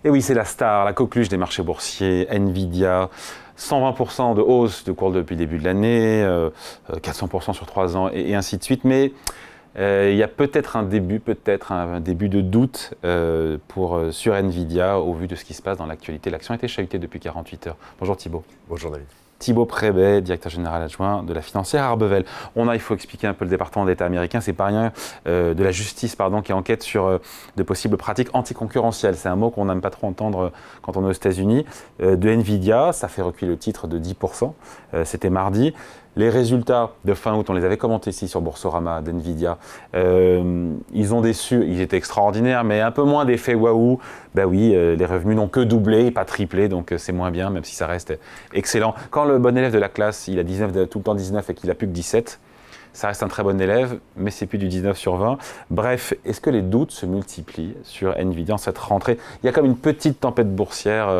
Et oui, c'est la star, la coqueluche des marchés boursiers, Nvidia. 120% de hausse de cours depuis le début de l'année, 400% sur 3 ans et ainsi de suite. Mais il y a peut-être un début de doute sur Nvidia au vu de ce qui se passe dans l'actualité. L'action a été chahutée depuis 48 heures. Bonjour Thibault. Bonjour David. Thibault Prébet, directeur général adjoint de la financière Arbevel. Il faut expliquer un peu le département d'État américain, c'est pas rien, de la justice pardon, qui enquête sur de possibles pratiques anticoncurrentielles. C'est un mot qu'on n'aime pas trop entendre quand on est aux États-Unis. De Nvidia, ça fait reculer le titre de 10%, c'était mardi. Les résultats de fin août, on les avait commentés ici sur Boursorama d'Nvidia. Ils ont déçu, ils étaient extraordinaires, mais un peu moins d'effet waouh. Ben oui, les revenus n'ont que doublé, pas triplé, donc c'est moins bien, même si ça reste excellent. Quand le bon élève de la classe, il a 19, tout le temps 19 et qu'il a plus que 17, ça reste un très bon élève, mais c'est plus du 19 sur 20. Bref, est-ce que les doutes se multiplient sur Nvidia en cette rentrée? Il y a comme une petite tempête boursière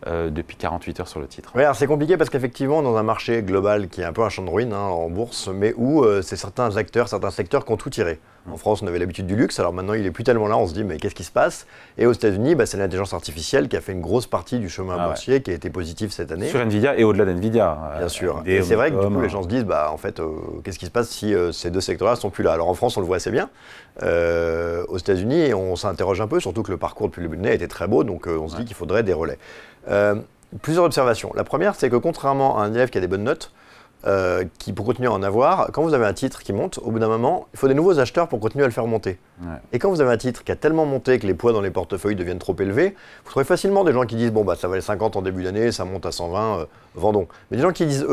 depuis 48 heures sur le titre. Oui, alors c'est compliqué parce qu'effectivement, dans un marché global qui est un peu un champ de ruines en bourse, mais où c'est certains acteurs, certains secteurs qui ont tout tiré. En France, on avait l'habitude du luxe, alors maintenant il n'est plus tellement là, on se dit mais qu'est-ce qui se passe? Et aux États-Unis, c'est l'intelligence artificielle qui a fait une grosse partie du chemin boursier qui a été positif cette année. Sur Nvidia et au-delà d'Nvidia. Bien sûr. Et c'est vrai que du coup, les gens se disent en fait, qu'est-ce qui se passe si ces deux secteurs-là ne sont plus là? Alors en France, on le voit assez bien. Aux États-Unis, on s'interroge un peu, surtout que le parcours depuis le début de l'année a été très beau, donc on se dit qu'il faudrait des relais. Plusieurs observations. La première, c'est que contrairement à un élève qui a des bonnes notes, pour continuer à en avoir, quand vous avez un titre qui monte, au bout d'un moment, il faut des nouveaux acheteurs pour continuer à le faire monter. Ouais. Et quand vous avez un titre qui a tellement monté que les poids dans les portefeuilles deviennent trop élevés, vous trouvez facilement des gens qui disent ça valait 50 en début d'année, ça monte à 120, vendons. Mais des gens qui disent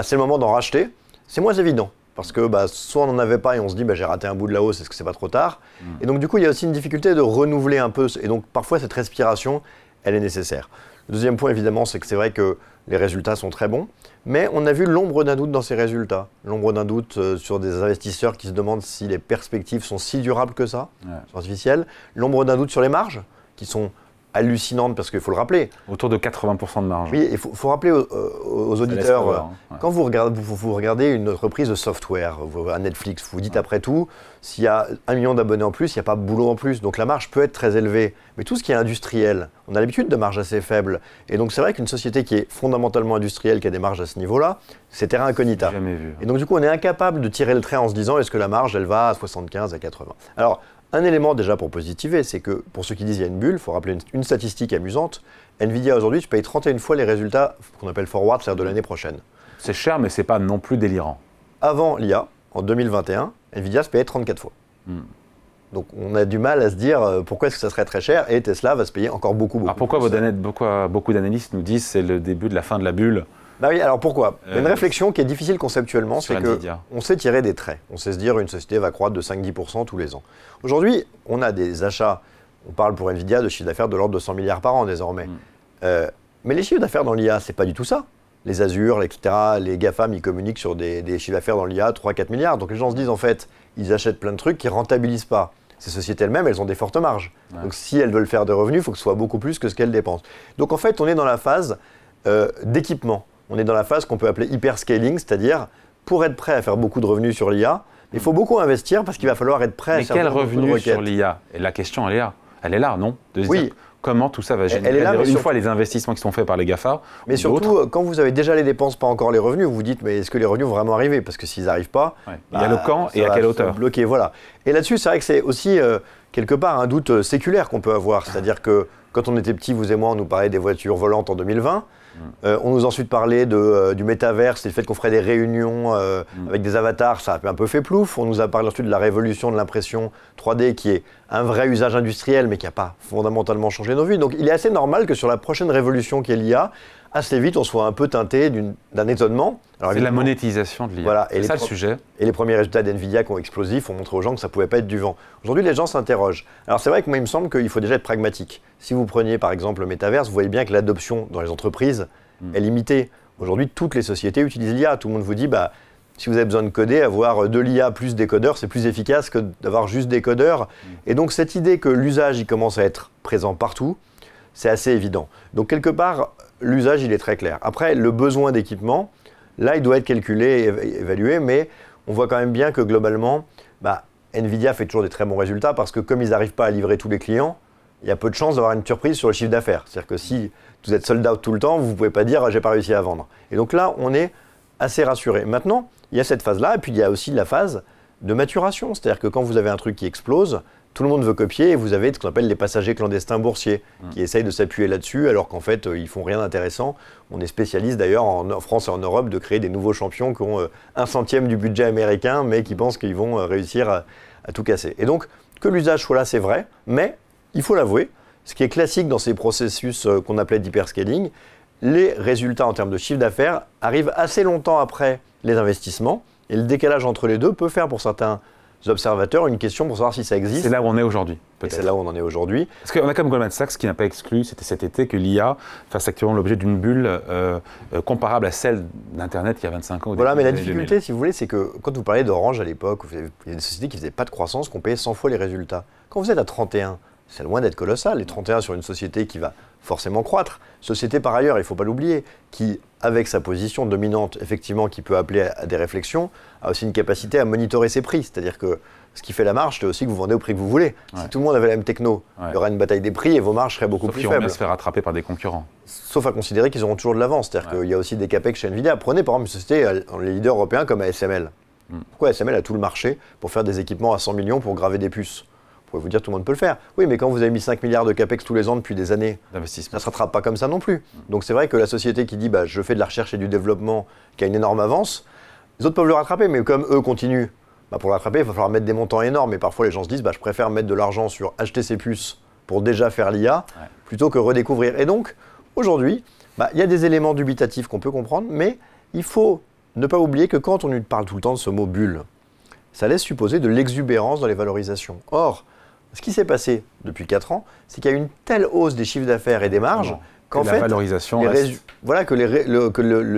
c'est le moment d'en racheter, c'est moins évident. Parce que soit on n'en avait pas et on se dit j'ai raté un bout de la hausse, est-ce que c'est pas trop tard? Et donc du coup, il y a aussi une difficulté de renouveler un peu. Et donc parfois, cette respiration, elle est nécessaire. Le deuxième point, évidemment, c'est que c'est vrai que les résultats sont très bons, mais on a vu l'ombre d'un doute dans ces résultats. L'ombre d'un doute sur des investisseurs qui se demandent si les perspectives sont si durables que ça, sur artificiel. L'ombre d'un doute sur les marges, qui sont hallucinantes, parce qu'il faut le rappeler. Autour de 80% de marge. Oui, il faut rappeler aux auditeurs, quand vous regardez une entreprise de software, un Netflix, vous vous dites après tout, s'il y a 1 million d'abonnés en plus, il n'y a pas de boulot en plus. Donc la marge peut être très élevée. Mais tout ce qui est industriel, on a l'habitude de marges assez faibles. Et donc c'est vrai qu'une société qui est fondamentalement industrielle, qui a des marges à ce niveau-là, c'est terra incognita. Jamais vu. Et donc du coup, on est incapable de tirer le trait en se disant est-ce que la marge, elle va à 75, à 80. Alors, un élément déjà pour positiver, c'est que pour ceux qui disent qu'il y a une bulle, il faut rappeler une statistique amusante. Nvidia aujourd'hui, tu payes 31 fois les résultats qu'on appelle forward, c'est-à-dire de l'année prochaine. C'est cher, mais c'est pas non plus délirant. Avant l'IA, en 2021, Nvidia se payait 34 fois. Donc on a du mal à se dire pourquoi est-ce que ça serait très cher et Tesla va se payer encore beaucoup. Alors pourquoi beaucoup d'analystes nous disent que c'est le début de la fin de la bulle? Oui, alors pourquoi? Il y a une réflexion qui est difficile conceptuellement, c'est qu'on sait tirer des traits. On sait se dire une société va croître de 5-10% tous les ans. Aujourd'hui, on a des achats, on parle pour Nvidia de chiffre d'affaires de l'ordre de 100 milliards par an désormais. Mais les chiffres d'affaires dans l'IA, c'est pas du tout ça. Les Azure, etc., les GAFAM, ils communiquent sur des chiffres d'affaires dans l'IA 3-4 milliards. Donc les gens se disent en fait, ils achètent plein de trucs qui ne rentabilisent pas. Ces sociétés elles-mêmes, elles ont des fortes marges. Donc si elles veulent faire des revenus, il faut que ce soit beaucoup plus que ce qu'elles dépensent. Donc en fait, on est dans la phase d'équipement. On est dans la phase qu'on peut appeler hyperscaling, c'est-à-dire pour être prêt à faire beaucoup de revenus sur l'IA, il faut beaucoup investir parce qu'il va falloir être prêt à faire beaucoup de requêtes. Mais quel revenu sur l'IA? Et la question, elle est là, non? De se oui. dire comment tout ça va générer une fois les investissements qui sont faits par les GAFA. Mais surtout, quand vous avez déjà les dépenses, pas encore les revenus, vous vous dites, mais est-ce que les revenus vont vraiment arriver? Parce que s'ils n'arrivent pas, il y a le quand et à quelle hauteur? Bloqué, voilà. Et là-dessus, c'est vrai que c'est aussi quelque part un doute séculaire qu'on peut avoir. C'est-à-dire que quand on était petits, vous et moi, on nous parlait des voitures volantes en 2020. On nous a ensuite parlé du métaverse, et le fait qu'on ferait des réunions avec des avatars, ça a un peu fait plouf. On nous a parlé ensuite de la révolution de l'impression 3D, qui est un vrai usage industriel, mais qui n'a pas fondamentalement changé nos vies. Donc il est assez normal que sur la prochaine révolution qu'est l'IA, assez vite, on soit un peu teinté d'un étonnement. C'est la monétisation de l'IA, voilà, c'est ça le sujet. Et les premiers résultats d'NVIDIA qui ont explosif ont montré aux gens que ça ne pouvait pas être du vent. Aujourd'hui, les gens s'interrogent. Alors c'est vrai que moi, il me semble qu'il faut déjà être pragmatique. Si vous preniez par exemple le métaverse, vous voyez bien que l'adoption dans les entreprises est limitée. Aujourd'hui, toutes les sociétés utilisent l'IA. Tout le monde vous dit, si vous avez besoin de coder, avoir de l'IA plus des codeurs, c'est plus efficace que d'avoir juste des codeurs. Et donc cette idée que l'usage, il commence à être présent partout, c'est assez évident. Donc quelque part, l'usage, il est très clair. Après, le besoin d'équipement, là, il doit être calculé et évalué, mais on voit quand même bien que globalement, Nvidia fait toujours des très bons résultats parce que comme ils n'arrivent pas à livrer tous les clients, il y a peu de chances d'avoir une surprise sur le chiffre d'affaires. C'est-à-dire que si vous êtes sold out tout le temps, vous ne pouvez pas dire « j'ai pas réussi à vendre ». Et donc là, on est assez rassuré. Maintenant, il y a cette phase-là, et puis il y a aussi la phase de maturation. C'est-à-dire que quand vous avez un truc qui explose, tout le monde veut copier, et vous avez ce qu'on appelle les passagers clandestins boursiers, qui essayent de s'appuyer là-dessus, alors qu'en fait, ils font rien d'intéressant. On est spécialiste d'ailleurs en France et en Europe de créer des nouveaux champions qui ont 1/100 du budget américain, mais qui pensent qu'ils vont réussir à tout casser. Et donc, que l'usage soit là, c'est vrai, mais il faut l'avouer, ce qui est classique dans ces processus qu'on appelait d'hyperscaling, les résultats en termes de chiffre d'affaires arrivent assez longtemps après les investissements, et le décalage entre les deux peut faire pour certains observateurs une question pour savoir si ça existe. C'est là où on est aujourd'hui, peut-être. C'est là où on en est aujourd'hui. Parce qu'on a comme Goldman Sachs qui n'a pas exclu, c'était cet été, que l'IA fasse actuellement l'objet d'une bulle comparable à celle d'Internet il y a 25 ans. Voilà, mais la difficulté, si vous voulez, c'est que quand vous parlez d'Orange à l'époque, il y a des sociétés qui ne faisaient pas de croissance, qui ont payé 100 fois les résultats. Quand vous êtes à 31, c'est loin d'être colossal. Et 31 sur une société qui va forcément croître. Société, par ailleurs, il ne faut pas l'oublier, qui, avec sa position dominante, effectivement, qui peut appeler à des réflexions, a aussi une capacité à monitorer ses prix. C'est-à-dire que ce qui fait la marge, c'est aussi que vous vendez au prix que vous voulez. Si tout le monde avait la même techno, il y aurait une bataille des prix et vos marges seraient beaucoup plus faibles. Sauf qu'ils vont se faire rattraper par des concurrents. Sauf à considérer qu'ils auront toujours de l'avance. C'est-à-dire qu'il y a aussi des capex chez Nvidia. Prenez par exemple une société, les leaders européens comme ASML. Pourquoi ASML a tout le marché pour faire des équipements à 100 millions pour graver des puces? Vous pouvez vous dire tout le monde peut le faire. Oui, mais quand vous avez mis 5 milliards de capex tous les ans depuis des années, ça ne se rattrape pas comme ça non plus. Donc c'est vrai que la société qui dit je fais de la recherche et du développement, qui a une énorme avance, les autres peuvent le rattraper, mais comme eux continuent, pour le rattraper, il va falloir mettre des montants énormes. Et parfois les gens se disent je préfère mettre de l'argent sur acheter ces puces pour déjà faire l'IA, plutôt que redécouvrir. Et donc, aujourd'hui, il y a des éléments dubitatifs qu'on peut comprendre, mais il faut ne pas oublier que quand on parle tout le temps de ce mot bulle, ça laisse supposer de l'exubérance dans les valorisations. Or, ce qui s'est passé depuis 4 ans, c'est qu'il y a une telle hausse des chiffres d'affaires et des marges qu'en fait, le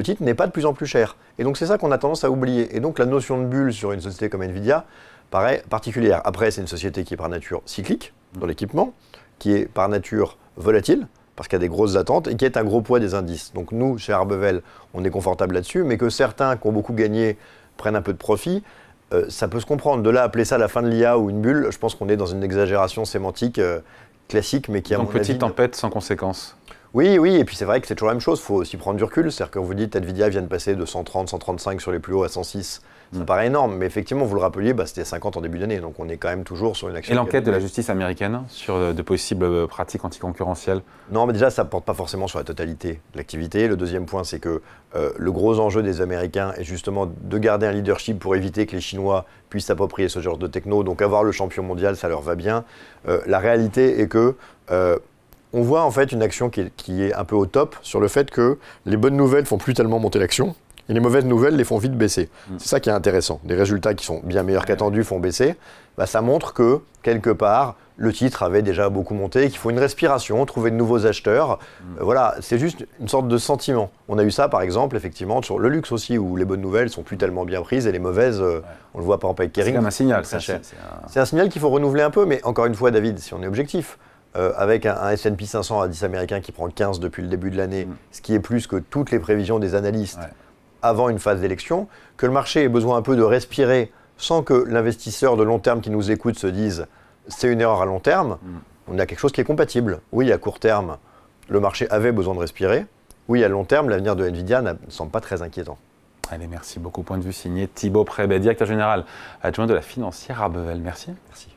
titre n'est pas de plus en plus cher. Et donc c'est ça qu'on a tendance à oublier. Et donc la notion de bulle sur une société comme Nvidia paraît particulière. Après, c'est une société qui est par nature cyclique dans l'équipement, qui est par nature volatile, parce qu'il y a des grosses attentes, et qui est un gros poids des indices. Donc nous, chez Arbevel, on est confortable là-dessus, mais que certains qui ont beaucoup gagné prennent un peu de profit, ça peut se comprendre. De là à appeler ça la fin de l'IA ou une bulle, je pense qu'on est dans une exagération sémantique classique, mais qui a donc petite tempête sans conséquence. Oui, et puis c'est vrai que c'est toujours la même chose, il faut aussi prendre du recul. C'est-à-dire que vous dites Nvidia vient de passer de 130, 135 sur les plus hauts à 106. Ça paraît énorme, mais effectivement, vous le rappeliez, c'était 50 en début d'année, donc on est quand même toujours sur une action. Et l'enquête de la justice américaine sur de possibles pratiques anticoncurrentielles? Non, mais déjà, ça ne porte pas forcément sur la totalité de l'activité. Le deuxième point, c'est que le gros enjeu des Américains est justement de garder un leadership pour éviter que les Chinois puissent s'approprier ce genre de techno. Donc avoir le champion mondial, ça leur va bien. La réalité est que on voit en fait une action qui est un peu au top sur le fait que les bonnes nouvelles font plus tellement monter l'action. Et les mauvaises nouvelles les font vite baisser. C'est ça qui est intéressant. Des résultats qui sont bien meilleurs qu'attendus font baisser. Ça montre que, quelque part, le titre avait déjà beaucoup monté, qu'il faut une respiration, trouver de nouveaux acheteurs. Voilà, c'est juste une sorte de sentiment. On a eu ça, par exemple, effectivement, sur le luxe aussi, où les bonnes nouvelles sont plus tellement bien prises et les mauvaises, on le voit par exemple avec Kering. C'est comme un signal, ça. C'est un signal qu'il faut renouveler un peu, mais encore une fois, David, si on est objectif, avec un S&P 500 à 10 américain qui prend 15 depuis le début de l'année, ce qui est plus que toutes les prévisions des analystes, avant une phase d'élection, que le marché ait besoin un peu de respirer sans que l'investisseur de long terme qui nous écoute se dise c'est une erreur à long terme, on a quelque chose qui est compatible. Oui, à court terme, le marché avait besoin de respirer. Oui, à long terme, l'avenir de Nvidia ne semble pas très inquiétant. Allez, merci beaucoup. Point de vue signé Thibaut Prébet, directeur général adjoint de la financière Arbevel. Merci. Merci.